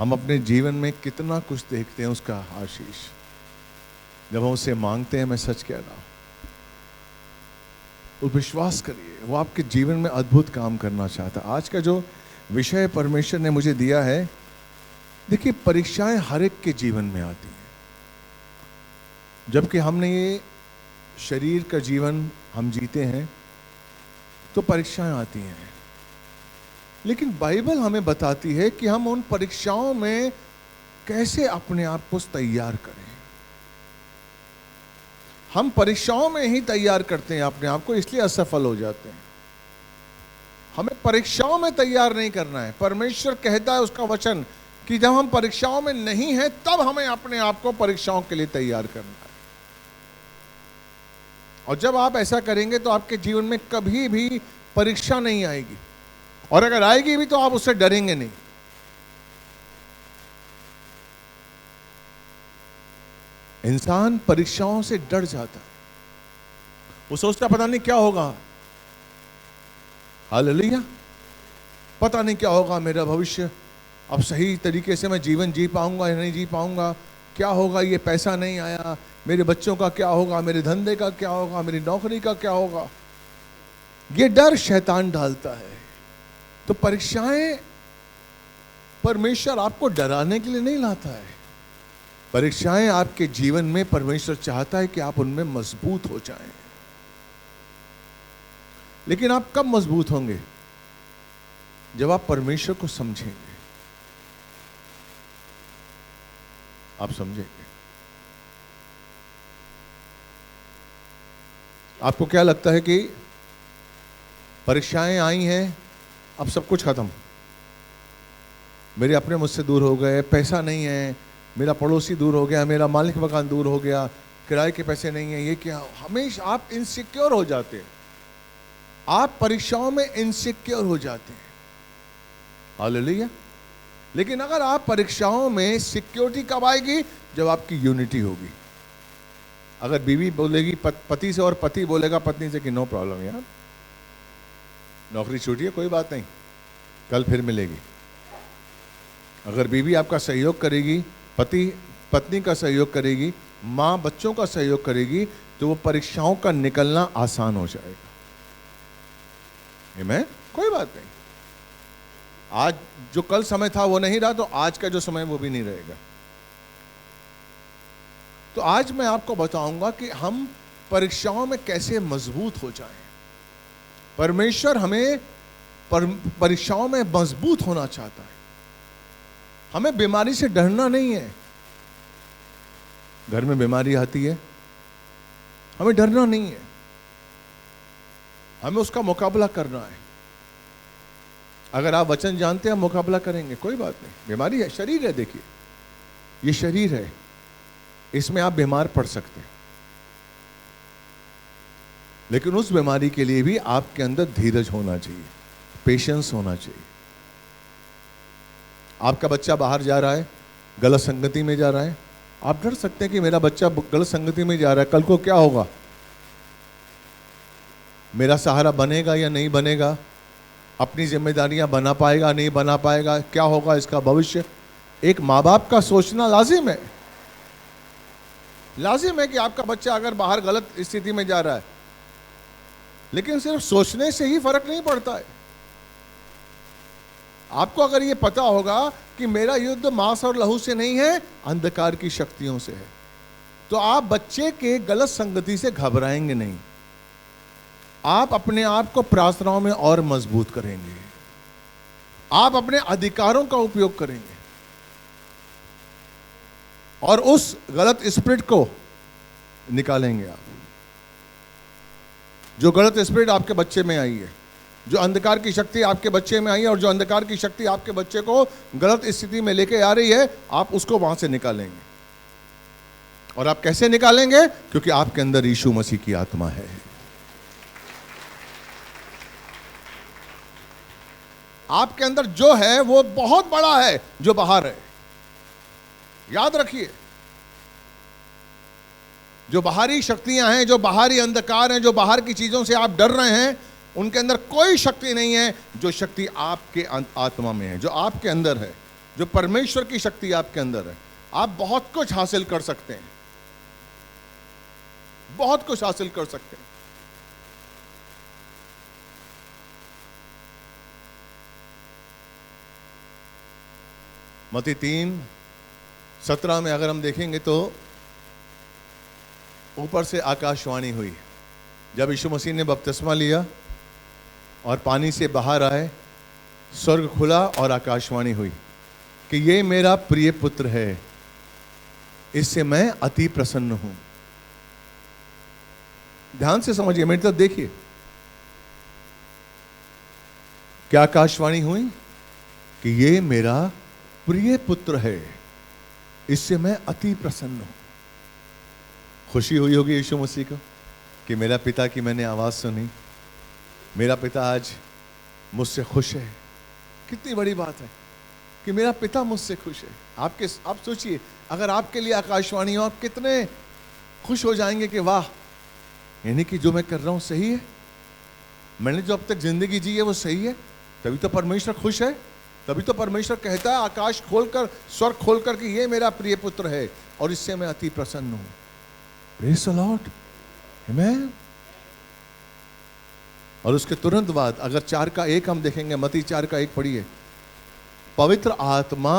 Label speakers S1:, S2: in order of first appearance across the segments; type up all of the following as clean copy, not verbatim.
S1: हम अपने जीवन में कितना कुछ देखते हैं उसका आशीष, जब हम उससे मांगते हैं, मैं सच कह रहा हूं, वो विश्वास करिए वो आपके जीवन में अद्भुत काम करना चाहता है। आज का जो विषय परमेश्वर ने मुझे दिया है, देखिए परीक्षाएं हर एक के जीवन में आती हैं, जबकि हमने ये शरीर का जीवन हम जीते हैं तो परीक्षाएं आती हैं, लेकिन बाइबल हमें बताती है कि हम उन परीक्षाओं में कैसे अपने आप को तैयार करें। हम परीक्षाओं में ही तैयार करते हैं अपने आप को, इसलिए असफल हो जाते हैं। हमें परीक्षाओं में तैयार नहीं करना है। परमेश्वर कहता है उसका वचन कि जब हम परीक्षाओं में नहीं हैं तब हमें अपने आप को परीक्षाओं के लिए तैयार करना है। और जब आप ऐसा करेंगे तो आपके जीवन में कभी भी परीक्षा नहीं आएगी, और अगर आएगी भी तो आप उससे डरेंगे नहीं। इंसान परीक्षाओं से डर जाता है, वो सोचता पता नहीं क्या होगा, हालेलुया, पता नहीं क्या होगा मेरा भविष्य, अब सही तरीके से मैं जीवन जी पाऊंगा या नहीं जी पाऊंगा, क्या होगा, ये पैसा नहीं आया, मेरे बच्चों का क्या होगा, मेरे धंधे का क्या होगा, मेरी नौकरी का क्या होगा। ये डर शैतान डालता है। तो परीक्षाएं परमेश्वर आपको डराने के लिए नहीं लाता है। परीक्षाएं आपके जीवन में परमेश्वर चाहता है कि आप उनमें मजबूत हो जाएं। लेकिन आप कब मजबूत होंगे? जब आप परमेश्वर को समझेंगे, आप समझेंगे। आपको क्या लगता है कि परीक्षाएं आई हैं, अब सब कुछ खत्म, मेरे अपने मुझसे दूर हो गए, पैसा नहीं है, मेरा पड़ोसी दूर हो गया, मेरा मालिक मकान दूर हो गया, किराए के पैसे नहीं है, ये क्या, हमेशा आप इनसिक्योर हो जाते हैं। आप परीक्षाओं में इनसिक्योर हो जाते हैं। हालेलुया। लेकिन अगर आप परीक्षाओं में सिक्योरिटी कब आएगी? जब आपकी यूनिटी होगी। अगर बीवी बोलेगी पति से और पति बोलेगा पत्नी से कि नो प्रॉब्लम यार, नौकरी छूटी है, कोई बात नहीं, कल फिर मिलेगी। अगर बीवी आपका सहयोग करेगी, पति पत्नी का सहयोग करेगी, माँ बच्चों का सहयोग करेगी, तो वो परीक्षाओं का निकलना आसान हो जाएगा। आमीन। कोई बात नहीं, आज जो कल समय था वो नहीं रहा, तो आज का जो समय वो भी नहीं रहेगा। तो आज मैं आपको बताऊंगा कि हम परीक्षाओं में कैसे मजबूत हो जाएं। परमेश्वर हमें परीक्षाओं में मजबूत होना चाहता है। हमें बीमारी से डरना नहीं है। घर में बीमारी आती है, हमें डरना नहीं है, हमें उसका मुकाबला करना है। अगर आप वचन जानते हैं, हम मुकाबला करेंगे, कोई बात नहीं। बीमारी है, शरीर है, देखिए ये शरीर है, इसमें आप बीमार पड़ सकते हैं, लेकिन उस बीमारी के लिए भी आपके अंदर धीरज होना चाहिए, पेशेंस होना चाहिए। आपका बच्चा बाहर जा रहा है, गलत संगति में जा रहा है, आप डर सकते हैं कि मेरा बच्चा गलत संगति में जा रहा है, कल को क्या होगा, मेरा सहारा बनेगा या नहीं बनेगा, अपनी जिम्मेदारियां बना पाएगा नहीं बना पाएगा, क्या होगा इसका भविष्य। एक माँ बाप का सोचना लाजिम है। लाजिम है कि आपका बच्चा अगर बाहर गलत स्थिति में जा रहा है, लेकिन सिर्फ सोचने से ही फर्क नहीं पड़ता है। आपको अगर ये पता होगा कि मेरा युद्ध मांस और लहू से नहीं है, अंधकार की शक्तियों से है, तो आप बच्चे के गलत संगति से घबराएंगे नहीं। आप अपने आप को प्रार्थनाओं में और मजबूत करेंगे, आप अपने अधिकारों का उपयोग करेंगे और उस गलत स्पिरिट को निकालेंगे। आप जो गलत स्पिरिट आपके बच्चे में आई है, जो अंधकार की शक्ति आपके बच्चे में आई है, और जो अंधकार की शक्ति आपके बच्चे को गलत स्थिति में लेके आ रही है, आप उसको वहां से निकालेंगे। और आप कैसे निकालेंगे? क्योंकि आपके अंदर यीशु मसीह की आत्मा है। आपके अंदर जो है वो बहुत बड़ा है जो बाहर है। याद रखिए, जो बाहरी शक्तियां हैं, जो बाहरी अंधकार हैं, जो बाहर की चीजों से आप डर रहे हैं, उनके अंदर कोई शक्ति नहीं है जो शक्ति आपके आत्मा में है, जो आपके अंदर है। जो परमेश्वर की शक्ति आपके अंदर है, आप बहुत कुछ हासिल कर सकते हैं, बहुत कुछ हासिल कर सकते हैं। मत्ती 3:17 में अगर हम देखेंगे तो ऊपर से आकाशवाणी हुई। जब यीशु मसीह ने बपतिस्मा लिया और पानी से बाहर आए, स्वर्ग खुला और आकाशवाणी हुई कि ये मेरा प्रिय पुत्र है, इससे मैं अति प्रसन्न हूं। ध्यान से समझिए, मेरी तरफ देखिए। क्या आकाशवाणी हुई कि ये मेरा प्रिय पुत्र है, इससे मैं अति प्रसन्न हूं। खुशी हुई होगी यीशु मसीह को कि मेरा पिता की मैंने आवाज सुनी, मेरा पिता आज मुझसे खुश है। कितनी बड़ी बात है कि मेरा पिता मुझसे खुश है। आप सोचिए, अगर आपके लिए आकाशवाणी हो, आप कितने खुश हो जाएंगे कि वाह, यानी कि जो मैं कर रहा हूं सही है, मैंने जो अब तक जिंदगी जी है वो सही है। तभी तो परमेश्वर खुश है, तभी तो परमेश्वर कहता है आकाश खोलकर, स्वर्ग खोलकर कि ये मेरा प्रिय पुत्र है और इससे मैं अति प्रसन्न हूं। प्रेज़ द लॉर्ड, आमेन। और उसके तुरंत बाद अगर 4:1 हम देखेंगे, मत्ती 4:1 पढ़िए। पवित्र आत्मा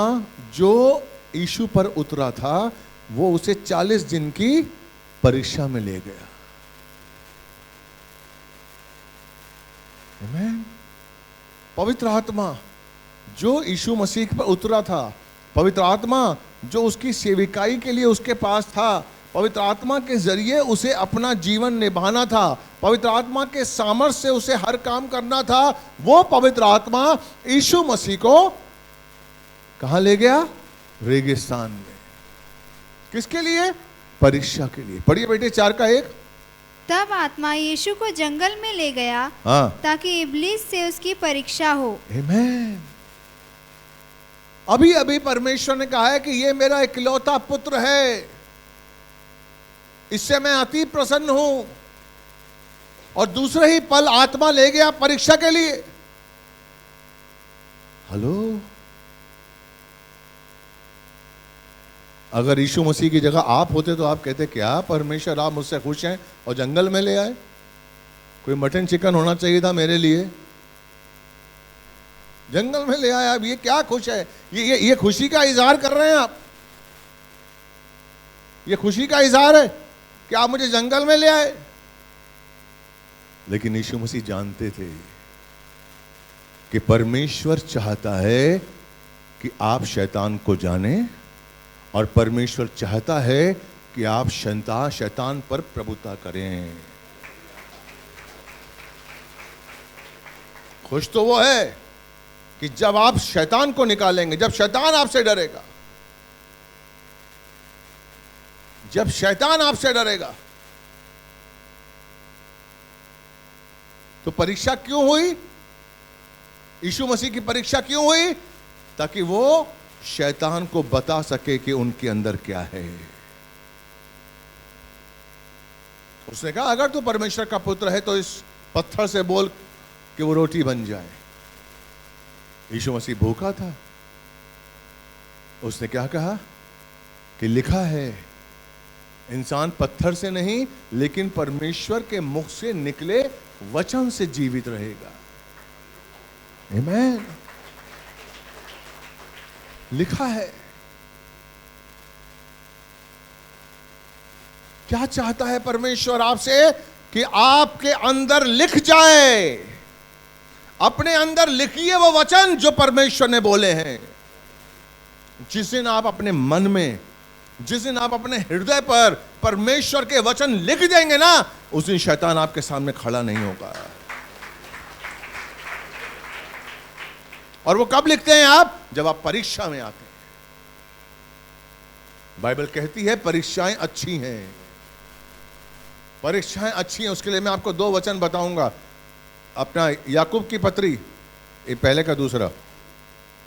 S1: जो यीशु पर उतरा था वो उसे 40 दिन की परीक्षा में ले गया। आमेन। पवित्र आत्मा जो यीशु मसीह पर उतरा था, पवित्र आत्मा जो उसकी सेविकाई के लिए उसके पास था, पवित्र आत्मा के जरिए उसे अपना जीवन निभाना था, पवित्र आत्मा के सामर्थ्य से उसे हर काम करना था, वो पवित्र आत्मा यीशु मसीह को कहां ले गया? रेगिस्तान में। किसके लिए? परीक्षा के लिए। पढ़िए बेटे 4:1।
S2: तब आत्मा यीशु को जंगल में ले गया, ताकि इब्लीस से उसकी परीक्षा हो।
S1: आमेन। अभी अभी परमेश्वर ने कहा है कि ये मेरा इकलौता पुत्र है, इससे मैं अति प्रसन्न हूं, और दूसरे ही पल आत्मा ले गया परीक्षा के लिए। हेलो, अगर यीशु मसीह की जगह आप होते तो आप कहते क्या परमेश्वर आप मुझसे खुश हैं और जंगल में ले आए? कोई मटन चिकन होना चाहिए था मेरे लिए, जंगल में ले आया। अब ये क्या खुश है? ये खुशी का इजहार कर रहे हैं आप? ये खुशी का इजहार है कि आप मुझे जंगल में ले आए? लेकिन यीशु मसीह जानते थे कि परमेश्वर चाहता है कि आप शैतान को जाने, और परमेश्वर चाहता है कि आप शैतान पर प्रभुता करें। खुश तो वो है कि जब आप शैतान को निकालेंगे, जब शैतान आपसे डरेगा, जब शैतान आपसे डरेगा। तो परीक्षा क्यों हुई? यीशु मसीह की परीक्षा क्यों हुई? ताकि वो शैतान को बता सके कि उनके अंदर क्या है। उसने कहा अगर तू परमेश्वर का पुत्र है तो इस पत्थर से बोल कि वो रोटी बन जाए। यीशु मसीह भूखा था, उसने क्या कहा कि लिखा है इंसान पत्थर से नहीं लेकिन परमेश्वर के मुख से निकले वचन से जीवित रहेगा। आमेन। लिखा है। क्या चाहता है परमेश्वर आपसे? कि आपके अंदर लिख जाए, अपने अंदर लिखिए वो वचन जो परमेश्वर ने बोले हैं। जिस दिन आप अपने मन में, जिस दिन आप अपने हृदय पर परमेश्वर के वचन लिख देंगे ना, उस दिन शैतान आपके सामने खड़ा नहीं होगा। और वो कब लिखते हैं आप? जब आप परीक्षा में आते हैं। बाइबल कहती है परीक्षाएं अच्छी हैं, परीक्षाएं अच्छी हैं। उसके लिए मैं आपको 2 वचन बताऊंगा। अपना याकूब की पत्री, ये पहले का दूसरा।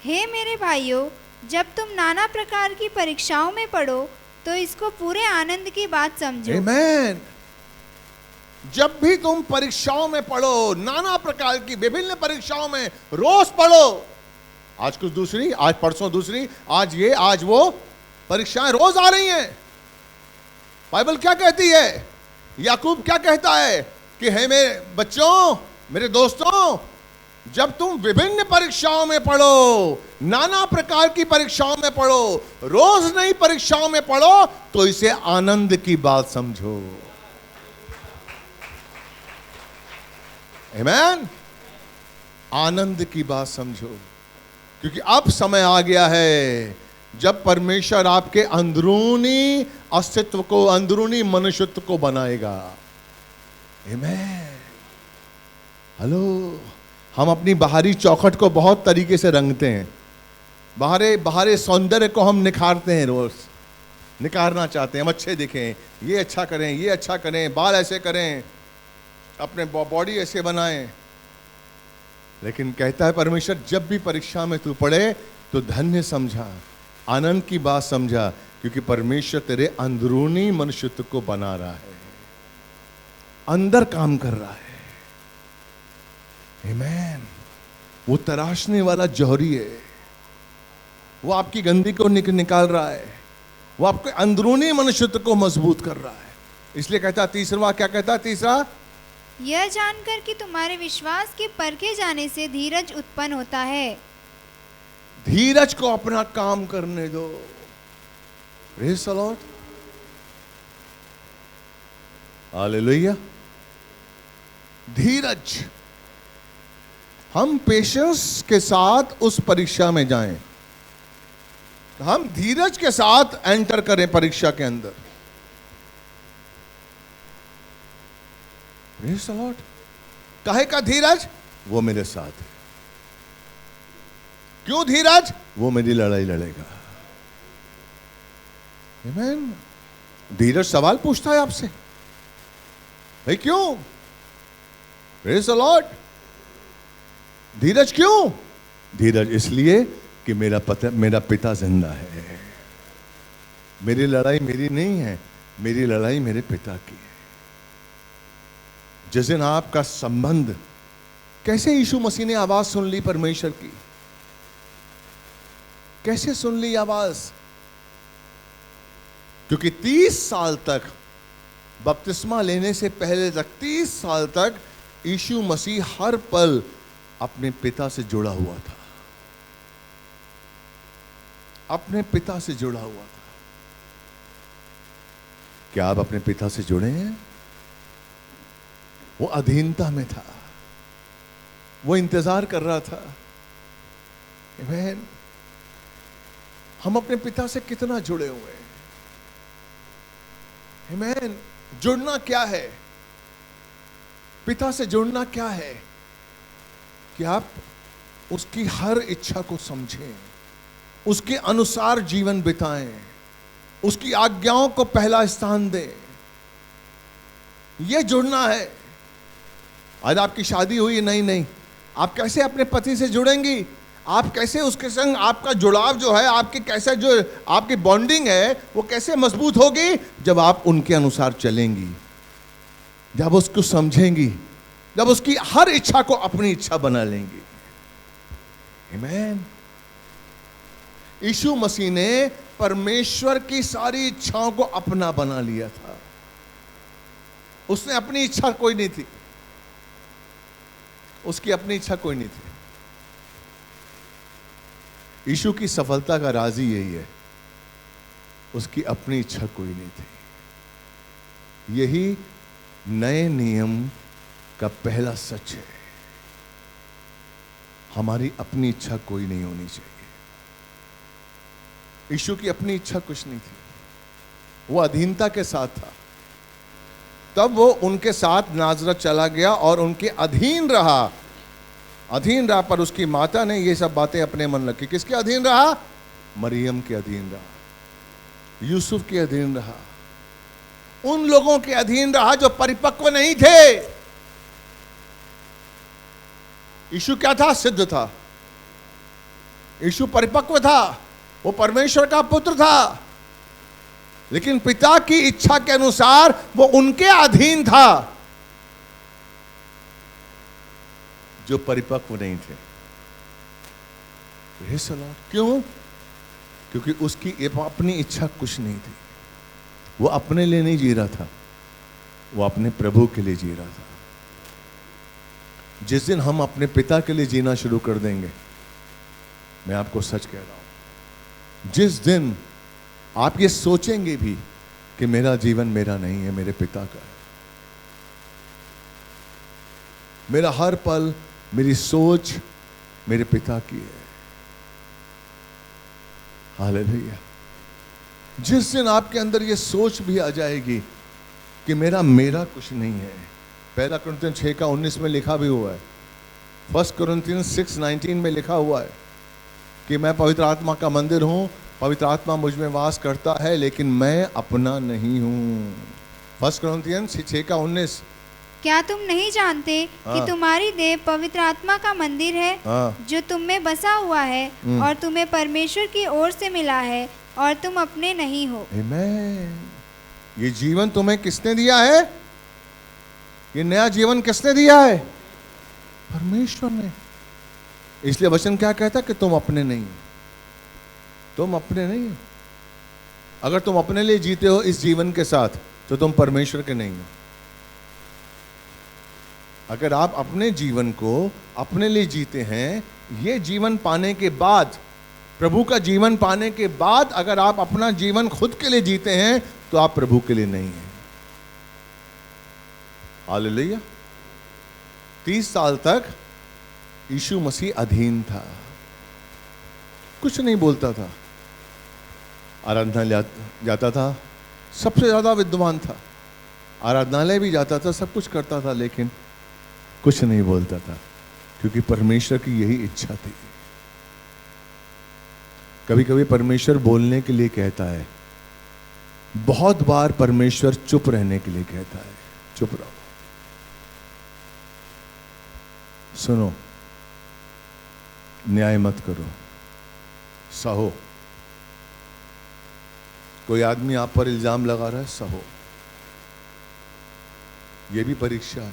S2: हे मेरे भाइयों, जब तुम नाना प्रकार की परीक्षाओं में पड़ो तो इसको पूरे आनंद की बात समझो।
S1: आमेन। जब भी तुम परीक्षाओं में पढ़ो, नाना प्रकार की विभिन्न परीक्षाओं में रोज पढ़ो, आज कुछ दूसरी, आज परसों दूसरी, आज ये आज वो, परीक्षाएं रोज आ रही हैं। बाइबल क्या कहती है, याकूब क्या कहता है कि हे मेरे बच्चों, मेरे दोस्तों, जब तुम विभिन्न परीक्षाओं में पढ़ो, नाना प्रकार की परीक्षाओं में पढ़ो, रोज नई परीक्षाओं में पढ़ो, तो इसे आनंद की बात समझो। आमीन। आनंद की बात समझो, क्योंकि अब समय आ गया है जब परमेश्वर आपके अंदरूनी अस्तित्व को, अंदरूनी मनुष्यत्व को बनाएगा। आमीन। हेलो, हम अपनी बाहरी चौखट को बहुत तरीके से रंगते हैं, बाहरी सौंदर्य को हम निखारते हैं, रोज निखारना चाहते हैं, हम अच्छे दिखें, ये अच्छा करें, ये अच्छा करें, बाल ऐसे करें, अपने बॉडी ऐसे बनाएं। लेकिन कहता है परमेश्वर, जब भी परीक्षा में तू पढ़े तो धन्य समझा, आनंद की बात समझा, क्योंकि परमेश्वर तेरे अंदरूनी मनुष्यत्व को बना रहा है, अंदर काम कर रहा है। आमीन। वो तराशने वाला जौहरी है, वो आपकी गंदगी को निकाल रहा है, वो आपके अंदरूनी मनुष्यत्व को मजबूत कर रहा है। इसलिए कहता तीसरा, क्या कहता तीसरा,
S2: यह जानकर कि तुम्हारे विश्वास के परखे जाने से धीरज उत्पन्न होता है।
S1: धीरज को अपना काम करने दो। Praise the lord, hallelujah. धीरज, हम पेशेंस के साथ उस परीक्षा में जाएं, हम धीरज के साथ एंटर करें परीक्षा के अंदर। Praise the Lord. काहे का धीरज? वो मेरे साथ है। क्यों धीरज? वो मेरी लड़ाई लड़ेगा। आमीन। धीरज सवाल पूछता है आपसे, भाई क्यों? Praise the Lord. धीरज क्यों? धीरज इसलिए कि मेरा पिता जिंदा है। मेरी लड़ाई मेरी नहीं है, मेरी लड़ाई मेरे पिता की है। जिस दिन आपका संबंध, कैसे यीशु मसीह ने आवाज सुन ली परमेश्वर की, कैसे सुन ली आवाज? क्योंकि 30 साल तक, बपतिस्मा लेने से पहले तक 30 साल तक यीशु मसीह हर पल अपने पिता से जुड़ा हुआ था, अपने पिता से जुड़ा हुआ था। क्या आप अपने पिता से जुड़े हैं? वो अधीनता में था, वो इंतजार कर रहा था। आमीन। हम अपने पिता से कितना जुड़े हुए हैं? आमीन। जुड़ना क्या है? पिता से जुड़ना क्या है? कि आप उसकी हर इच्छा को समझें, उसके अनुसार जीवन बिताएं, उसकी आज्ञाओं को पहला स्थान दें। यह जुड़ना है। आज आपकी शादी हुई, नहीं, आप कैसे अपने पति से जुड़ेंगी? आप कैसे उसके संग, आपका जुड़ाव जो है, आपकी कैसे जो आपकी बॉन्डिंग है, वो कैसे मजबूत होगी? जब आप उनके अनुसार चलेंगी, जब उसको समझेंगी, जब उसकी हर इच्छा को अपनी इच्छा बना लेंगी। आमीन। यीशु मसीह ने परमेश्वर की सारी इच्छाओं को अपना बना लिया था। उसने अपनी इच्छा कोई नहीं थी, उसकी अपनी इच्छा कोई नहीं थी। यीशु की सफलता का राज ही यही है, उसकी अपनी इच्छा कोई नहीं थी। यही नए नियम का पहला सच है। हमारी अपनी इच्छा कोई नहीं होनी चाहिए। यीशु की अपनी इच्छा कुछ नहीं थी, वो अधीनता के साथ था। तब वो उनके साथ नाजरत चला गया और उनके अधीन रहा। पर उसकी माता ने ये सब बातें अपने मन रखी। किसके अधीन रहा? मरियम के अधीन रहा, यूसुफ के अधीन रहा, उन लोगों के अधीन रहा जो परिपक्व नहीं थे। यीशु क्या था? सिद्ध था। यीशु परिपक्व था, वो परमेश्वर का पुत्र था, लेकिन पिता की इच्छा के अनुसार वो उनके अधीन था जो परिपक्व नहीं थे। Praise the Lord. क्यों? क्योंकि उसकी अपनी इच्छा कुछ नहीं थी, वो अपने लिए नहीं जी रहा था, वो अपने प्रभु के लिए जी रहा था। जिस दिन हम अपने पिता के लिए जीना शुरू कर देंगे, मैं आपको सच कह रहा हूं, जिस दिन आप ये सोचेंगे भी कि मेरा जीवन मेरा नहीं है, मेरे पिता का है, मेरा हर पल, मेरी सोच मेरे पिता की है। हालेलुया। जिस दिन आपके अंदर ये सोच भी आ जाएगी कि मेरा कुछ नहीं है, पहला कुरिन्थियन 6:19 में लिखा भी हुआ है, 1 कुरिन्थियन 6:19 में लिखा हुआ है कि मैं पवित्र आत्मा का मंदिर हूं, पवित्र आत्मा मुझ में वास करता है, लेकिन मैं अपना नहीं हूं। 1 कुरिन्थियन 6:19।
S2: क्या तुम नहीं जानते कि तुम्हारी देह पवित्र आत्मा का मंदिर है, जो तुम में बसा हुआ है और तुम्हें परमेश्वर की ओर से मिला है, और तुम अपने नहीं हो।
S1: आमीन। ये जीवन तुम्हें किसने दिया है? ये नया जीवन किसने दिया है? परमेश्वर ने। इसलिए वचन क्या कहता है कि तुम अपने नहीं हो, तुम अपने नहीं हो। अगर तुम अपने लिए जीते हो इस जीवन के साथ, तो तुम परमेश्वर के नहीं हो। अगर आप अपने जीवन को अपने लिए जीते हैं, ये जीवन पाने के बाद, प्रभु का जीवन पाने के बाद अगर आप अपना जीवन खुद के लिए जीते हैं, तो आप प्रभु के लिए नहीं हैं। हालेलुया। 30 साल तक यीशु मसीह अधीन था, कुछ नहीं बोलता था, आराधनालय जाता था, सबसे ज्यादा विद्वान था, आराधनालय भी जाता था, सब कुछ करता था, लेकिन कुछ नहीं बोलता था, क्योंकि परमेश्वर की यही इच्छा थी। कभी कभी परमेश्वर बोलने के लिए कहता है, बहुत बार परमेश्वर चुप रहने के लिए कहता है, चुप रहो, सुनो, न्याय मत करो, सहो। कोई आदमी आप पर इल्जाम लगा रहा है, सहो। यह भी परीक्षा है,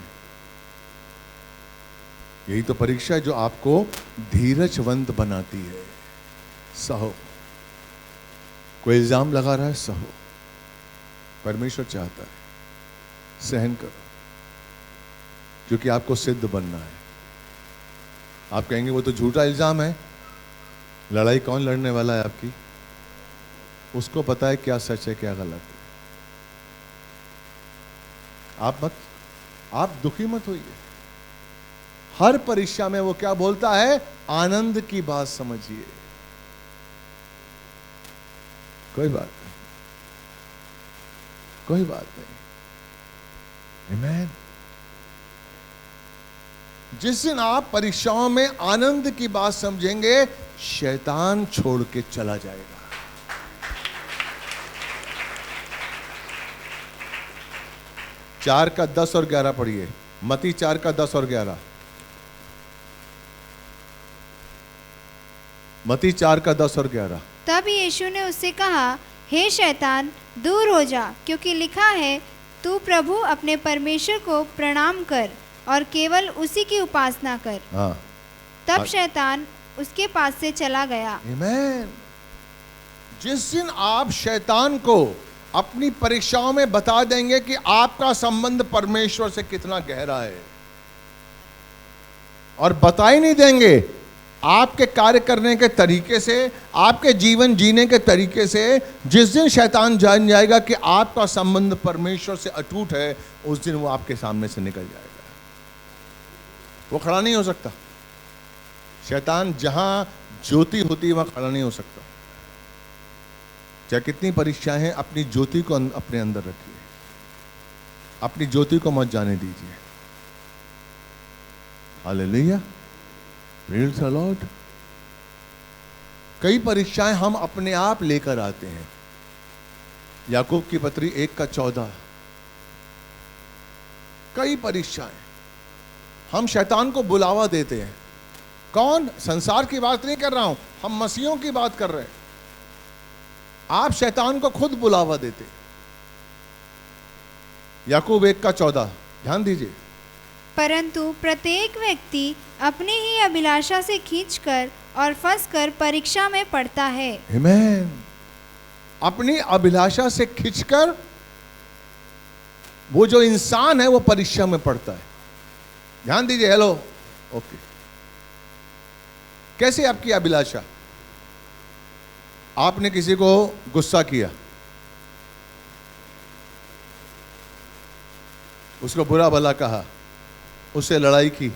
S1: यही तो परीक्षा है जो आपको धीरजवंत बनाती है। सहो। कोई इल्जाम लगा रहा है, सहो। परमेश्वर चाहता है सहन करो, क्योंकि आपको सिद्ध बनना है। आप कहेंगे वो तो झूठा इल्जाम है, लड़ाई कौन लड़ने वाला है आपकी? उसको पता है क्या सच है क्या गलत है। आप दुखी मत होइए। हर परीक्षा में वो क्या बोलता है? आनंद की बात समझिए। कोई बात नहीं, कोई बात नहीं। आमीन। जिस दिन आप परीक्षाओं में आनंद की बात समझेंगे, शैतान छोड़ के चला जाएगा। चार का 10 और 11 पढ़िए, मत्ती 4 का 10 और 11। मत्ती 4 का 10 और 11।
S2: तब यीशु ने उससे कहा, हे शैतान, दूर हो जा, क्योंकि लिखा है, तू प्रभु अपने परमेश्वर को प्रणाम कर और केवल उसी की उपासना कर।
S1: हाँ।
S2: तब शैतान उसके पास से चला गया।
S1: आमीन। जिस दिन आप शैतान को अपनी परीक्षाओं में बता देंगे कि आपका संबंध परमेश्वर से कितना गहरा है, और बता ही नहीं देंगे आपके कार्य करने के तरीके से, आपके जीवन जीने के तरीके से, जिस दिन शैतान जान जाएगा कि आपका संबंध परमेश्वर से अटूट है, उस दिन वो आपके सामने से निकल जाएगा। वो खड़ा नहीं हो सकता। शैतान जहां ज्योति होती है वहां खड़ा नहीं हो सकता। चाहे कितनी परीक्षाएं हैं, अपनी ज्योति को अपने अंदर रखिए, अपनी ज्योति को मत जाने दीजिए। Hallelujah, praise the Lord. कई परीक्षाएं हम अपने आप लेकर आते हैं। याकूब की पत्री 1 का 14। कई परीक्षाएं हम शैतान को बुलावा देते हैं। कौन? संसार की बात नहीं कर रहा हूं, हम मसीहों की बात कर रहे हैं। आप शैतान को खुद बुलावा देते। याकूब 1 का 14, ध्यान दीजिए।
S2: परंतु प्रत्येक व्यक्ति अपनी ही अभिलाषा से खींचकर और फंसकर परीक्षा में पड़ता है।
S1: आमीन। अपनी अभिलाषा से खींचकर वो जो इंसान है वो परीक्षा में पड़ता है। ध्यान दीजिए। Hello, okay. कैसे आपकी अभिलाषा? आपने किसी को गुस्सा किया, उसको बुरा भला कहा, उससे लड़ाई की।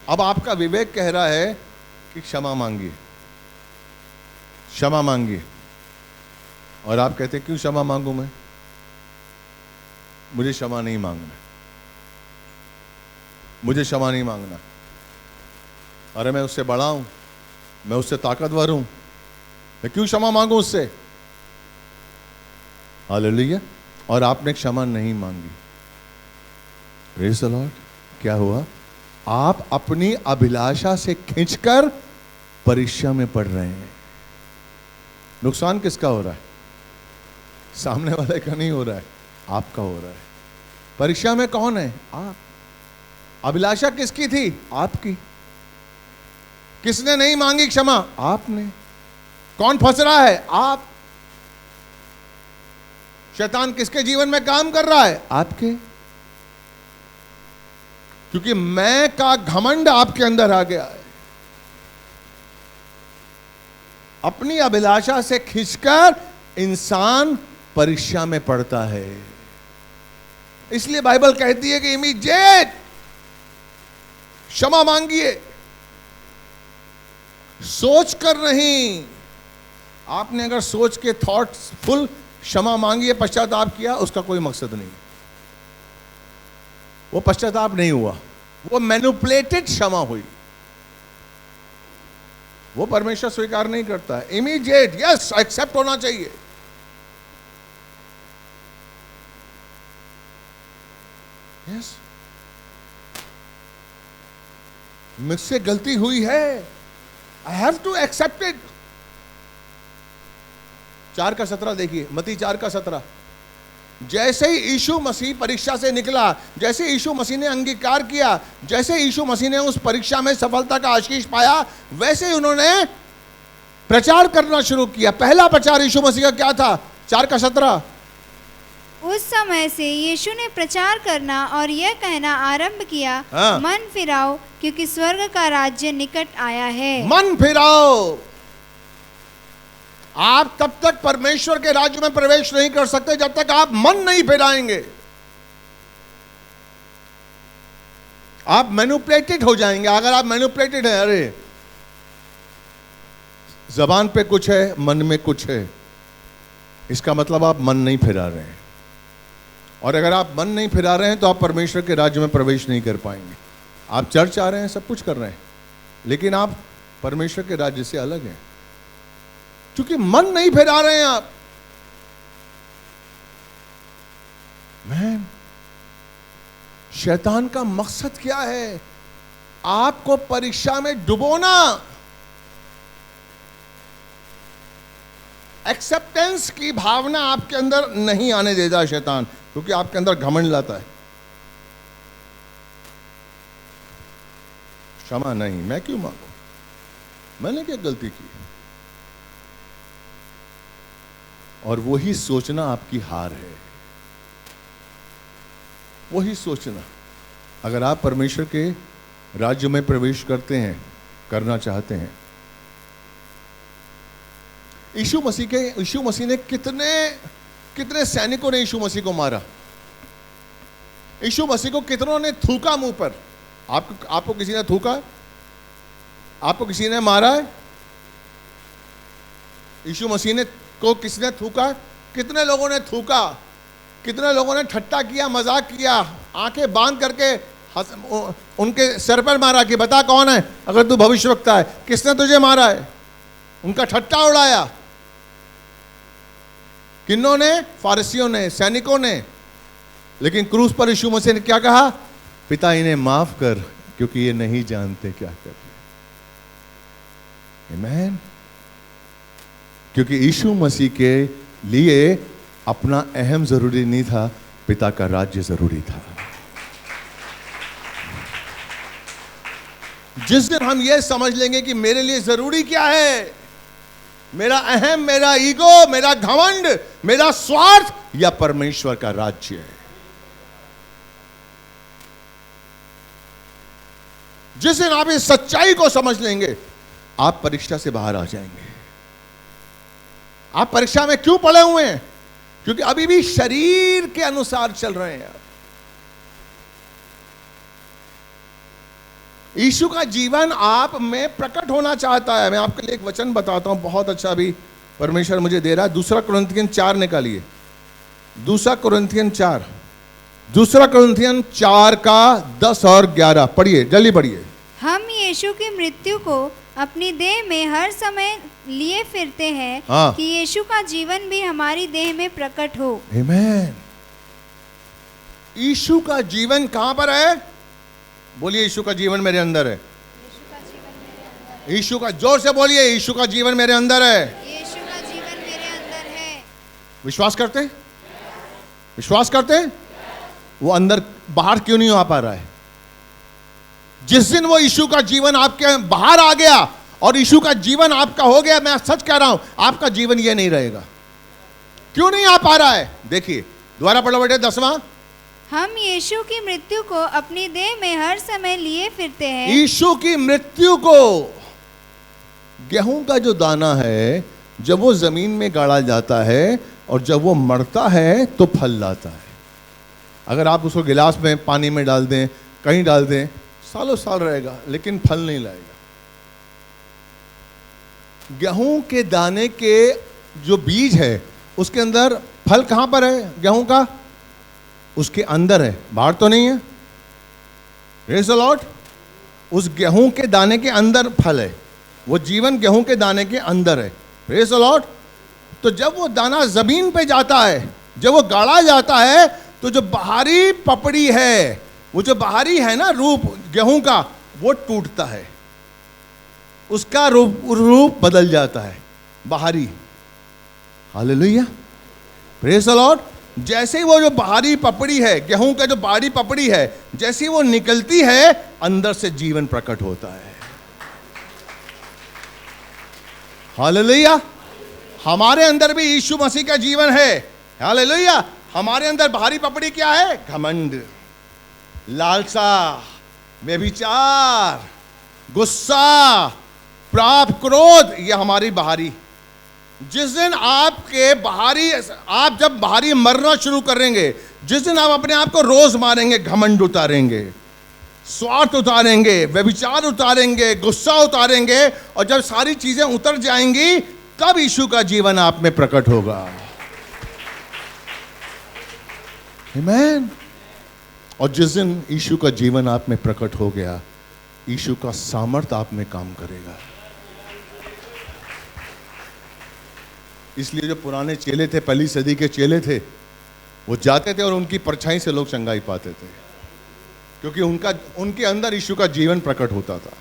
S1: अब आपका विवेक कह रहा है कि क्षमा मांगिए, क्षमा मांगिए। और आप कहते हैं क्यों क्षमा मांगू मैं? मुझे क्षमा नहीं मांगना, मुझे क्षमा नहीं मांगना। अरे मैं उससे बड़ा हूं, मैं उससे ताकतवर हूं, मैं क्यों क्षमा मांगू उससे? हालेलुया। और आपने क्षमा नहीं मांगी। Praise the Lord. क्या हुआ? आप अपनी अभिलाषा से खींचकर परीक्षा में पड़ रहे हैं। नुकसान किसका हो रहा है? सामने वाले का नहीं हो रहा है, आपका हो रहा है। परीक्षा में कौन है? आप। अभिलाषा किसकी थी? आपकी। किसने नहीं मांगी क्षमा? आपने। कौन फंस रहा है? आप। शैतान किसके जीवन में काम कर रहा है? आपके। क्योंकि मैं का घमंड आपके अंदर आ गया है। अपनी अभिलाषा से खींचकर इंसान परीक्षा में पड़ता है। इसलिए बाइबल कहती है कि इमीडिएट क्षमा मांगिए, सोच कर नहीं। आपने अगर सोच के थॉटफुल क्षमा मांगी है, पश्चाताप किया, उसका कोई मकसद नहीं। वो पश्चाताप नहीं हुआ, वो मैनिपुलेटेड क्षमा हुई। वो परमेश्वर स्वीकार नहीं करता है। इमीडिएट यस एक्सेप्ट होना चाहिए। यस, मुझसे गलती हुई है, I have to accept it. 4:17 देखिए, मत्ती 4:17। जैसे ही यीशु मसीह परीक्षा से निकला, जैसे यीशु मसीह ने अंगीकार किया, जैसे यीशु मसीह ने उस परीक्षा में सफलता का आशीष पाया, वैसे ही उन्होंने प्रचार करना शुरू किया। पहला प्रचार यीशु मसीह का क्या था? 4:17।
S2: उस समय से यीशु ने प्रचार करना और यह कहना आरंभ किया, मन फिराओ क्योंकि स्वर्ग का राज्य निकट आया है।
S1: मन फिराओ। आप तब तक परमेश्वर के राज्य में प्रवेश नहीं कर सकते जब तक आप मन नहीं फिराएंगे। आप मैनिपुलेटेड हो जाएंगे। अगर आप मैनिपुलेटेड हैं, अरे जबान पे कुछ है, मन में कुछ है, इसका मतलब आप मन नहीं फिरा रहे हैं। और अगर आप मन नहीं फिरा रहे हैं तो आप परमेश्वर के राज्य में प्रवेश नहीं कर पाएंगे। आप चर्च आ रहे हैं, सब कुछ कर रहे हैं, लेकिन आप परमेश्वर के राज्य से अलग हैं, क्योंकि मन नहीं फिरा रहे हैं आप। मैन, शैतान का मकसद क्या है? आपको परीक्षा में डुबोना। एक्सेप्टेंस की भावना आपके अंदर नहीं आने देता शैतान, क्योंकि आपके अंदर घमंड लाता है। क्षमा नहीं, मैं क्यों मांगू? मैंने क्या गलती की? और वही सोचना आपकी हार है। वही सोचना। अगर आप परमेश्वर के राज्य में प्रवेश करते हैं, करना चाहते हैं, यीशु मसीह ने कितने सैनिकों ने यीशु मसीह को मारा? यीशु मसीह को कितनों ने थूका मुंह पर? आपको किसी ने थूका? आपको किसी ने मारा है? यीशु मसीह को किसने थूका? कितने लोगों ने थूका? कितने लोगों ने ठट्टा किया, मजाक किया, आंखें बांध करके उनके सर पर मारा कि बता कौन है, अगर तू भविष्यवक्ता है, किसने तुझे मारा है? उनका ठट्टा उड़ाया। किन्नों ने? फारसियों ने, सैनिकों ने। लेकिन क्रूस पर यीशु मसीह ने क्या कहा? पिता इन्हें माफ कर, क्योंकि ये नहीं जानते क्या कर रहे। आमीन। क्योंकि यीशु मसीह के लिए अपना अहम जरूरी नहीं था, पिता का राज्य जरूरी था। जिस दिन हम ये समझ लेंगे कि मेरे लिए जरूरी क्या है, मेरा अहम, मेरा ईगो, मेरा घमंड, मेरा स्वार्थ या परमेश्वर का राज्य है, जिस दिन आप इस सच्चाई को समझ लेंगे, आप परीक्षा से बाहर आ जाएंगे। आप परीक्षा में क्यों पड़े हुए हैं? क्योंकि अभी भी शरीर के अनुसार चल रहे हैं। यीशु का जीवन आप में प्रकट होना चाहता है। मैं आपके लिए एक वचन बताता हूं, बहुत अच्छा भी परमेश्वर मुझे दे रहा है। 2 कुरिन्थियन 4 निकालिए, 2 कुरिन्थियन 4, 2 कुरिन्थियन 4 का 10 और 11 पढ़िए, जल्दी पढ़िए।
S2: हम यीशु की मृत्यु को अपनी देह में हर समय लिए फिरते हैं,
S1: हाँ।
S2: कि यीशु का जीवन भी हमारी देह में प्रकट हो।
S1: आमीन। यीशु का जीवन कहां पर है? बोलिए, यीशु का जीवन मेरे अंदर है। यीशु का, जोर से बोलिए, यीशु का जीवन मेरे अंदर है।
S2: यीशु का जीवन मेरे अंदर है।
S1: विश्वास करते? विश्वास करते? वो अंदर बाहर क्यों नहीं आ पा रहा है? जिस दिन वो यीशु का जीवन आपके बाहर आ गया और यीशु का जीवन आपका हो गया, मैं सच कह रहा हूं, आपका जीवन ये नहीं रहेगा। क्यों नहीं आ पा रहा है? देखिए, दोबारा पढ़ो बेटे, 10वां।
S2: हम यीशु की मृत्यु को अपनी देह में हर समय लिए फिरते हैं।
S1: यीशु की मृत्यु को, गेहूं का जो दाना है, जब वो जमीन में गाड़ा जाता है और जब वो मरता है तो फल लाता है। अगर आप उसको गिलास में पानी में डाल दें, कहीं डाल दें, सालों साल रहेगा, लेकिन फल नहीं लाएगा। गेहूं के दाने के जो बीज है, उसके अंदर फल कहां पर है? गेहूं का उसके अंदर है, बाहर तो नहीं है। Praise the Lord. उस गेहूं के दाने के अंदर फल है, वो जीवन गेहूं के दाने के अंदर है। Praise the Lord. तो जब वो दाना जमीन पे जाता है, जब वो गाड़ा जाता है, तो जो बाहरी पपड़ी है, वो जो बाहरी है ना रूप गेहूं का, वो टूटता है, उसका रूप बदल जाता है बाहरी। Hallelujah, praise the Lord. जैसे ही वो जो बाहरी पपड़ी है, गेहूं का जो बाहरी पपड़ी है, जैसे ही वो निकलती है, अंदर से जीवन प्रकट होता है। हालेलुया। हमारे अंदर भी यीशु मसीह का जीवन है। हालेलुया। हमारे अंदर बाहरी पपड़ी क्या है? घमंड, लालसा, व्यभिचार, गुस्सा, पाप, क्रोध, ये हमारी बाहरी। जिस दिन आपके बाहरी, आप जब बाहरी मरना शुरू करेंगे, जिस दिन आप अपने आप को रोज मारेंगे, घमंड उतारेंगे, स्वार्थ उतारेंगे, व्यभिचार उतारेंगे, गुस्सा उतारेंगे, और जब सारी चीजें उतर जाएंगी, तब यीशु का जीवन आप में प्रकट होगा। आमीन। और जिस दिन यीशु का जीवन आप में प्रकट हो गया, यीशु का सामर्थ आप में काम करेगा। इसलिए जो पुराने चेले थे, पहली सदी के चेले थे, वो जाते थे और उनकी परछाई से लोग चंगाई पाते थे, क्योंकि उनके अंदर यीशु का जीवन प्रकट होता था।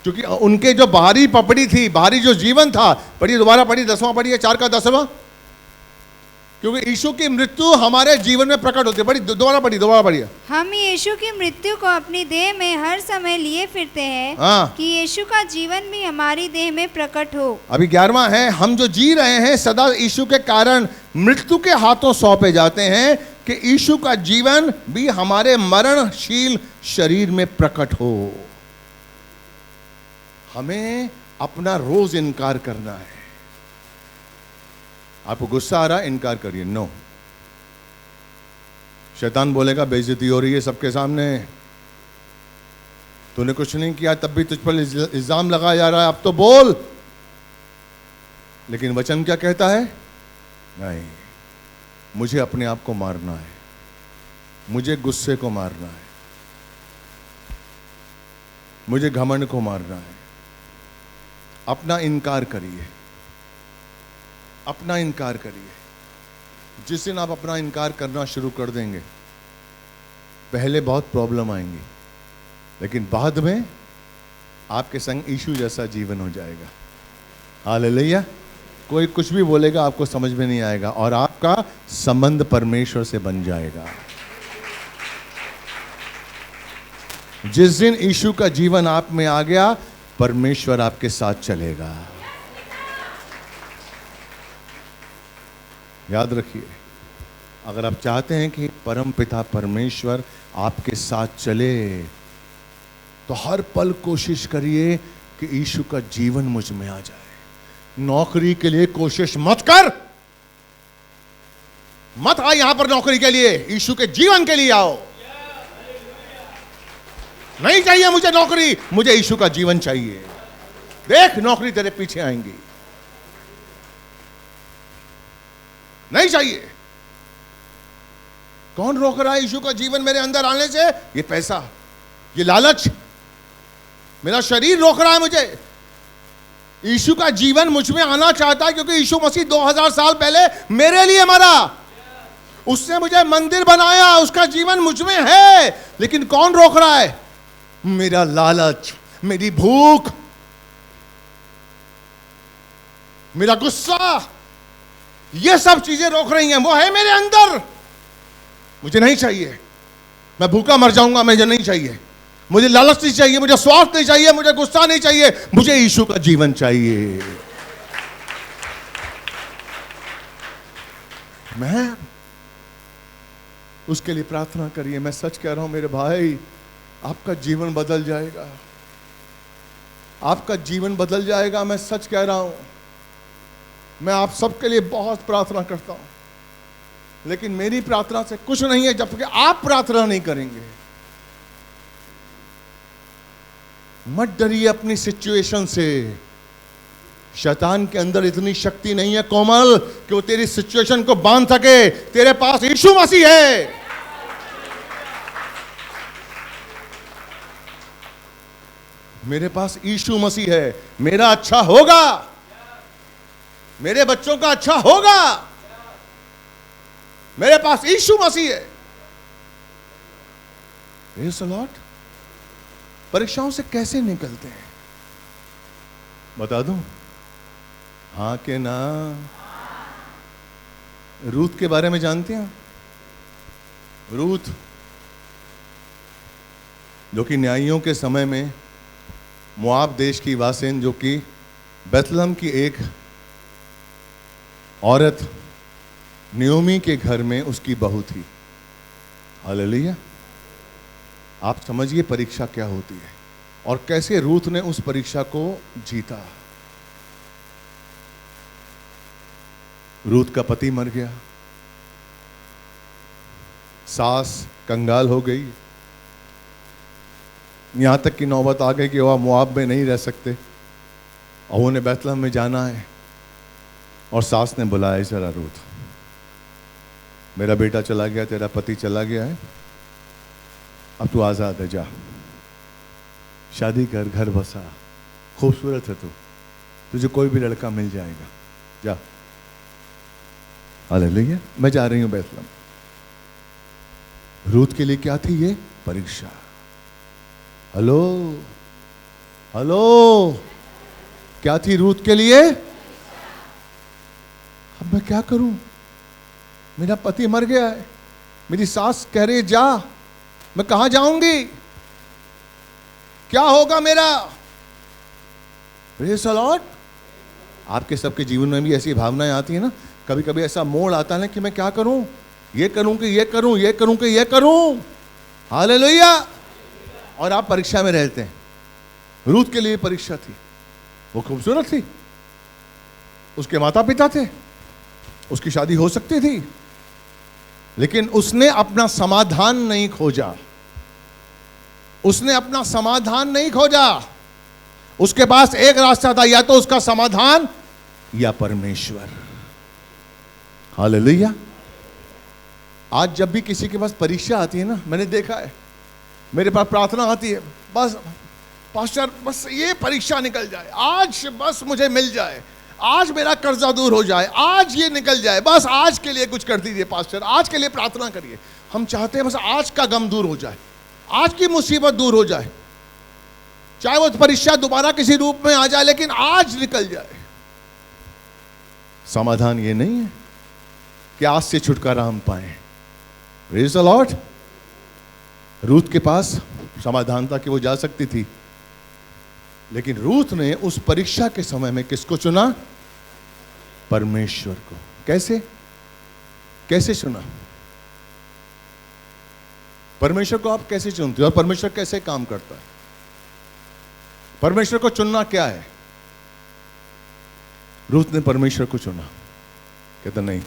S1: क्योंकि उनके जो बाहरी पपड़ी थी, बाहरी जो जीवन था, पढ़िए, दोबारा पढ़िए, 10वां पढ़िए, 4 का 10वां। क्योंकि यीशु की मृत्यु हमारे जीवन में प्रकट होती है। पढ़िए, दोबारा पढ़िए।
S2: हम यीशु की मृत्यु को अपनी देह में हर समय लिए फिरते हैं,
S1: हाँ।
S2: कि यीशु का जीवन भी हमारी देह में प्रकट हो।
S1: अभी 11वां है, हम जो जी रहे हैं सदा यीशु के कारण मृत्यु के हाथों सौंपे जाते हैं, कि यीशु का जीवन भी हमारे मरणशील शरीर में प्रकट हो। हमें अपना रोज इनकार करना है। आपको गुस्सा आ रहा है, इनकार करिए, नो। शैतान बोलेगा बेइज्जती हो रही है सबके सामने, तूने कुछ नहीं किया तब भी तुझ पर इल्जाम लगाया जा रहा है, अब तो बोल। लेकिन वचन क्या कहता है? नहीं, मुझे अपने आप को मारना है, मुझे गुस्से को मारना है, मुझे घमंड को मारना है। अपना इनकार करिए, अपना इनकार करिए। जिस दिन आप अपना इनकार करना शुरू कर देंगे, पहले बहुत प्रॉब्लम आएंगी, लेकिन बाद में आपके संग यीशु जैसा जीवन हो जाएगा। हालेलुया। कोई कुछ भी बोलेगा आपको समझ में नहीं आएगा, और आपका संबंध परमेश्वर से बन जाएगा। जिस दिन यीशु का जीवन आप में आ गया, परमेश्वर आपके साथ चलेगा। याद रखिए, अगर आप चाहते हैं कि परम पिता परमेश्वर आपके साथ चले, तो हर पल कोशिश करिए कि यीशु का जीवन मुझ में आ जाए। नौकरी के लिए कोशिश मत कर, मत आ यहां पर नौकरी के लिए, यीशु के जीवन के लिए आओ। नहीं चाहिए मुझे नौकरी, मुझे यीशु का जीवन चाहिए। देख, नौकरी तेरे पीछे आएंगी। नहीं चाहिए। कौन रोक रहा है यीशु का जीवन मेरे अंदर आने से? ये पैसा, ये लालच, मेरा शरीर रोक रहा है मुझे। यीशु का जीवन मुझ में आना चाहता है, क्योंकि यीशु मसीह 2000 साल पहले मेरे लिए मरा, उसने मुझे मंदिर बनाया, उसका जीवन मुझ में है। लेकिन कौन रोक रहा है? मेरा लालच, मेरी भूख, मेरा गुस्सा, ये सब चीजें रोक रही हैं। वो है मेरे अंदर, मुझे नहीं चाहिए। मैं भूखा मर जाऊंगा, मुझे नहीं चाहिए। मुझे लालच नहीं चाहिए, मुझे स्वार्थ नहीं चाहिए, मुझे गुस्सा नहीं चाहिए, मुझे यीशु का जीवन चाहिए। मैं उसके लिए प्रार्थना करिए। मैं सच कह रहा हूं मेरे भाई, आपका जीवन बदल जाएगा, आपका जीवन बदल जाएगा। मैं सच कह रहा हूं। मैं आप सबके लिए बहुत प्रार्थना करता हूं, लेकिन मेरी प्रार्थना से कुछ नहीं है जब तक आप प्रार्थना नहीं करेंगे। मत डरिए अपनी सिचुएशन से। शैतान के अंदर इतनी शक्ति नहीं है कोमल कि वो तेरी सिचुएशन को बांध सके। तेरे पास यीशु मसीह है। मेरे पास यीशु मसीह है। मेरा अच्छा होगा, मेरे बच्चों का अच्छा होगा। मेरे पास यीशु मसीह है। Praise the Lord. परीक्षाओं से कैसे निकलते हैं बता दूं? हाँ के ना? रूत के बारे में जानते हैं? रूत जो कि न्यायियों के समय में मोआब देश की वासिन, जो कि बैतलहम की एक औरत नियोमी के घर में उसकी बहू थी। हालेलुया। आप समझिए परीक्षा क्या होती है और कैसे रूत ने उस परीक्षा को जीता। रूत का पति मर गया, सास कंगाल हो गई, यहां तक कि नौबत आ गई कि वह मोआब में नहीं रह सकते और उन्हें बैतलहम में जाना है। और सास ने बुलाया, जरा रूत, मेरा बेटा चला गया, तेरा पति चला गया है, अब तू आजाद है, जा शादी कर, घर बसा, खूबसूरत है तू, तुझे कोई भी लड़का मिल जाएगा, जा। हालेलुया। मैं जा रही हूं बैतलहम। रूत के लिए क्या थी ये? परीक्षा। हेलो हेलो, क्या थी रूत के लिए? अब मैं क्या करूं? मेरा पति मर गया है, मेरी सास कह रही है जा, मैं कहां जाऊंगी? क्या होगा मेरा? Praise the Lord. आपके सबके जीवन में भी ऐसी भावनाएं आती है ना, कभी कभी ऐसा मोड़ आता है कि मैं क्या करूं, ये करूं कि ये करूं, ये करूं कि ये करूं। हालेलुया। और आप परीक्षा में रहते हैं। रूत के लिए परीक्षा थी, वो खूबसूरत थी, उसके माता पिता थे, उसकी शादी हो सकती थी, लेकिन उसने अपना समाधान नहीं खोजा। उसने अपना समाधान नहीं खोजा। उसके पास एक रास्ता था, या तो उसका समाधान या परमेश्वर। हालेलुया। आज जब भी किसी के पास परीक्षा आती है ना, मैंने देखा है, मेरे पास प्रार्थना आती है, बस पास्टर बस ये परीक्षा निकल जाए, आज बस मुझे मिल जाए, आज मेरा कर्जा दूर हो जाए, आज ये निकल जाए, बस आज के लिए कुछ कर दीजिए पास्टर, आज के लिए प्रार्थना करिए। हम चाहते हैं बस आज का गम दूर हो जाए, आज की मुसीबत दूर हो जाए, चाहे वो परीक्षा दोबारा किसी रूप में आ जाए, लेकिन आज निकल जाए। समाधान ये नहीं है कि आज से छुटकारा हम पाए। Praise the Lord. रूत के पास समाधान था कि वो जा सकती थी, लेकिन रूथ ने उस परीक्षा के समय में किसको चुना? परमेश्वर को। कैसे कैसे चुना? परमेश्वर को आप कैसे चुनते हो और परमेश्वर कैसे काम करता है? परमेश्वर को चुनना क्या है? रूथ ने परमेश्वर को चुना। कहता नहीं,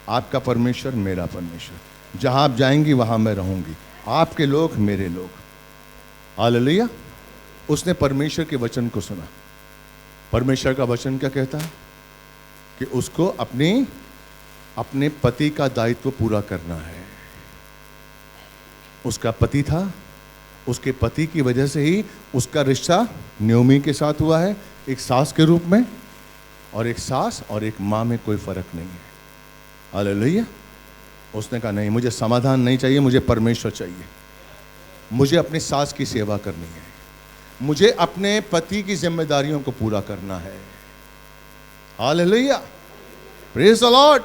S1: आपका परमेश्वर मेरा परमेश्वर, जहां आप जाएंगी वहां मैं रहूंगी, आपके लोग मेरे लोग। हालेलुया। उसने परमेश्वर के वचन को सुना। परमेश्वर का वचन क्या कहता है? कि उसको अपने पति का दायित्व पूरा करना है। उसका पति था, उसके पति की वजह से ही उसका रिश्ता नयोमी के साथ हुआ है, एक सास के रूप में, और एक सास और एक माँ में कोई फर्क नहीं है। हालेलुया। उसने कहा नहीं, मुझे समाधान नहीं चाहिए, मुझे परमेश्वर चाहिए। मुझे अपनी सास की सेवा करनी है, मुझे अपने पति की जिम्मेदारियों को पूरा करना है। Hallelujah, praise the Lord.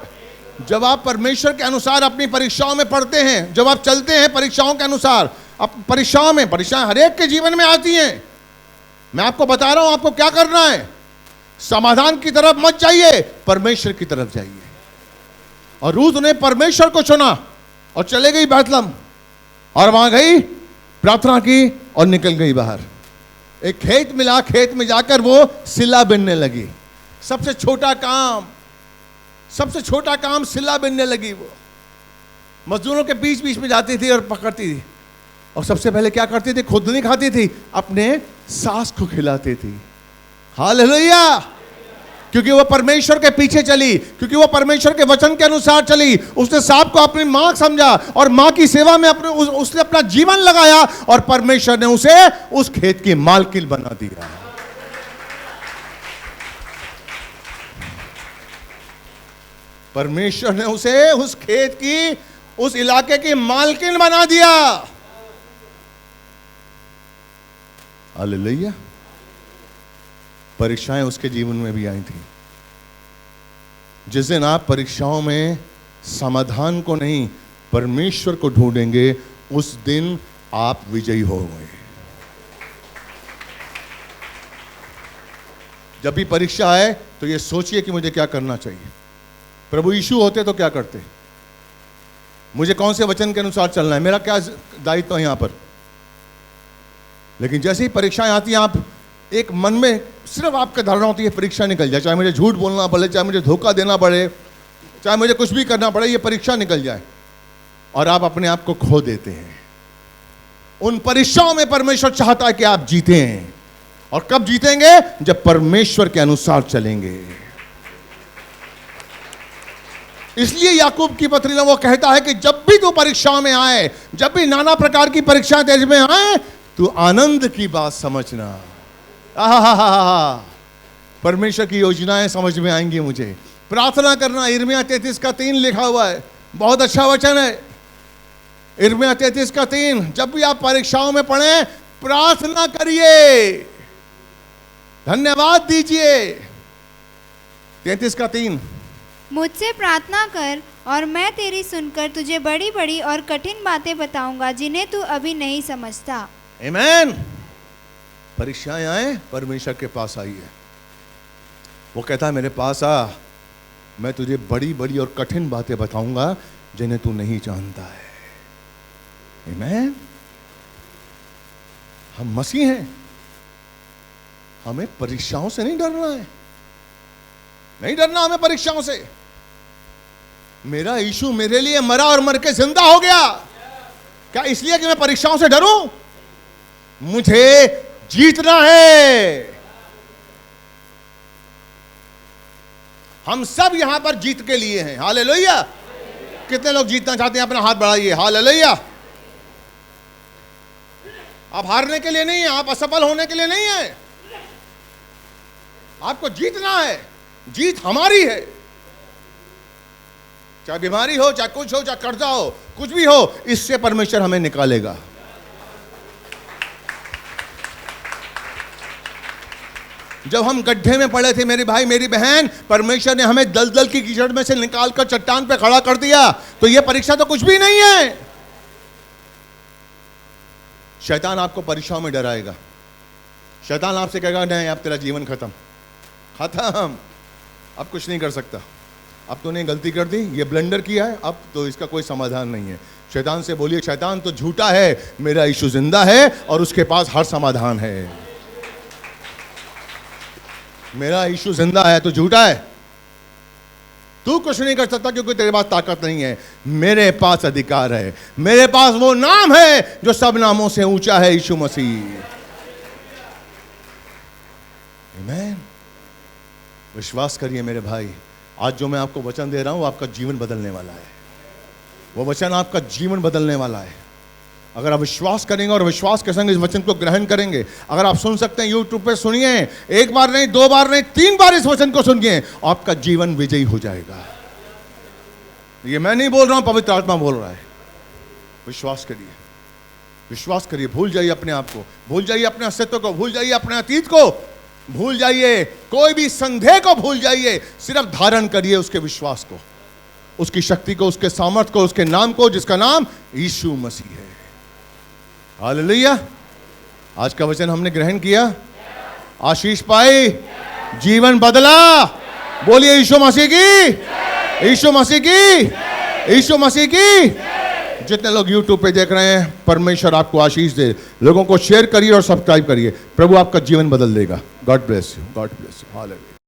S1: जब आप परमेश्वर के अनुसार अपनी परीक्षाओं में पढ़ते हैं, जब आप चलते हैं परीक्षाओं के अनुसार, अब परीक्षाएं हर एक के जीवन में आती हैं। मैं आपको बता रहा हूं आपको क्या करना है। समाधान की तरफ मत जाइए, परमेश्वर की तरफ जाइए। और रूथ ने परमेश्वर को चुना और चले गई बैतलहम, और वहां गई, प्रार्थना की और निकल गई बाहर। एक खेत मिला, खेत में जाकर वो सिला बिनने लगी। सबसे छोटा काम सिला बिनने लगी। वो मजदूरों के बीच बीच में जाती थी और पकड़ती थी, और सबसे पहले क्या करती थी? खुद नहीं खाती थी, अपने सास को खिलाती थी। हालेलुया। क्योंकि वो परमेश्वर के पीछे चली, क्योंकि वो परमेश्वर के वचन के अनुसार चली। उसने सांप को अपनी मां समझा और मां की सेवा में उसने अपना जीवन लगाया, और परमेश्वर ने उसे उस खेत की मालकिन बना दिया। परमेश्वर ने उसे उस खेत की, उस इलाके की मालकिन बना दिया। हालेलुया। परीक्षाएं उसके जीवन में भी आई थी। जिस दिन आप परीक्षाओं में समाधान को नहीं, परमेश्वर को ढूंढेंगे, उस दिन आप विजयी होंगे। जब भी परीक्षा आए तो ये सोचिए कि मुझे क्या करना चाहिए। प्रभु यीशु होते तो क्या करते? मुझे कौन से वचन के अनुसार चलना है, मेरा क्या दायित्व है यहां पर। लेकिन जैसे ही परीक्षाएं आती हैं, आप एक मन में सिर्फ आपका धारणा होती है परीक्षा निकल जाए, चाहे मुझे झूठ बोलना पड़े, चाहे मुझे धोखा देना पड़े, चाहे मुझे कुछ भी करना पड़े, ये परीक्षा निकल जाए, और आप अपने आप को खो देते हैं। उन परीक्षाओं में परमेश्वर चाहता है कि आप जीते हैं। और कब जीतेंगे? जब परमेश्वर के अनुसार चलेंगे। इसलिए याकूब की पत्री में वो कहता है कि जब भी तू परीक्षाओं में आए, जब भी नाना प्रकार की परीक्षाएं तेज में आए, तू आनंद की बात समझना। परमेश्वर की योजनाएं समझ में आएंगी मुझे। प्रार्थना करना, यिर्मयाह 33:3 लिखा हुआ है, बहुत अच्छा वचन है। यिर्मयाह 33:3, जब भी आप परीक्षाओं में पढ़ें, प्रार्थना करिए, धन्यवाद दीजिए। 33:3,
S2: मुझसे प्रार्थना कर और मैं तेरी सुनकर तुझे बड़ी बड़ी और कठिन बातें बताऊंगा जिन्हें तू अभी नहीं समझता।
S1: आमीन। परीक्षाएं आए, परमेश्वर के पास आइए। वो कहता है मेरे पास आ, मैं तुझे बड़ी बड़ी और कठिन बातें बताऊंगा जिन्हें तू नहीं जानता है। आमीन। हम मसीह हैं, हमें परीक्षाओं से नहीं डरना है, नहीं डरना हमें परीक्षाओं से। मेरा यीशु मेरे लिए मरा और मर के जिंदा हो गया। क्या इसलिए कि मैं परीक्षाओं से डरूं? मुझे जीतना है। हम सब यहां पर जीत के लिए हैं। हालेलुया। कितने लोग जीतना चाहते हैं? अपना हाथ बढ़ाइए। हालेलुया। आप हारने के लिए नहीं है, आप असफल होने के लिए नहीं है, आपको जीतना है। जीत हमारी है। चाहे बीमारी हो, चाहे कुछ हो, चाहे कर्जा हो, कुछ भी हो, इससे परमेश्वर हमें निकालेगा। जब हम गड्ढे में पड़े थे मेरे भाई मेरी बहन, परमेश्वर ने हमें दलदल की कीचड़ में से निकालकर चट्टान पे खड़ा कर दिया। तो यह परीक्षा तो कुछ भी नहीं है। शैतान आपको परीक्षाओं में डराएगा। शैतान आपसे कहेगा नहीं अब तेरा जीवन खत्म, अब कुछ नहीं कर सकता, अब तूने गलती कर दी, ये ब्लंडर किया है, अब तो इसका कोई समाधान नहीं है। शैतान से बोलिए शैतान तो झूठा है, मेरा यीशु जिंदा है और उसके पास हर समाधान है। मेरा यीशु जिंदा है तो झूठा है, तू कुछ नहीं कर सकता क्योंकि तेरे पास ताकत नहीं है। मेरे पास अधिकार है, मेरे पास वो नाम है जो सब नामों से ऊंचा है, यीशु मसीह। आमीन। विश्वास करिए मेरे भाई, आज जो मैं आपको वचन दे रहा हूं आपका जीवन बदलने वाला है। वो वचन आपका जीवन बदलने वाला है। अगर आप विश्वास करेंगे और विश्वास के संग इस वचन को ग्रहण करेंगे, अगर आप सुन सकते हैं यूट्यूब पे सुनिए, एक बार नहीं, 2 बार नहीं, 3 बार इस वचन को सुनिए, आपका जीवन विजयी हो जाएगा। ये मैं नहीं बोल रहा हूं, पवित्र आत्मा बोल रहा है। विश्वास करिए, विश्वास करिए। भूल जाइए अपने आप को, भूल जाइए अपने अस्तित्व को, भूल जाइए अपने अतीत को, भूल जाइए कोई भी संदेह को, भूल जाइए। सिर्फ धारण करिए उसके विश्वास को, उसकी शक्ति को, उसके सामर्थ को, उसके नाम को, जिसका नाम यीशु मसीह है। हालेलुया। आज का वचन हमने ग्रहण किया, आशीष पाई, जीवन बदला। बोलिए यीशु मसीह की, यीशु मसीह की, यीशु मसीह की। जितने लोग YouTube पे देख रहे हैं, परमेश्वर आपको आशीष दे। लोगों को शेयर करिए और सब्सक्राइब करिए। प्रभु आपका जीवन बदल देगा। God bless you, God bless you. Hallelujah.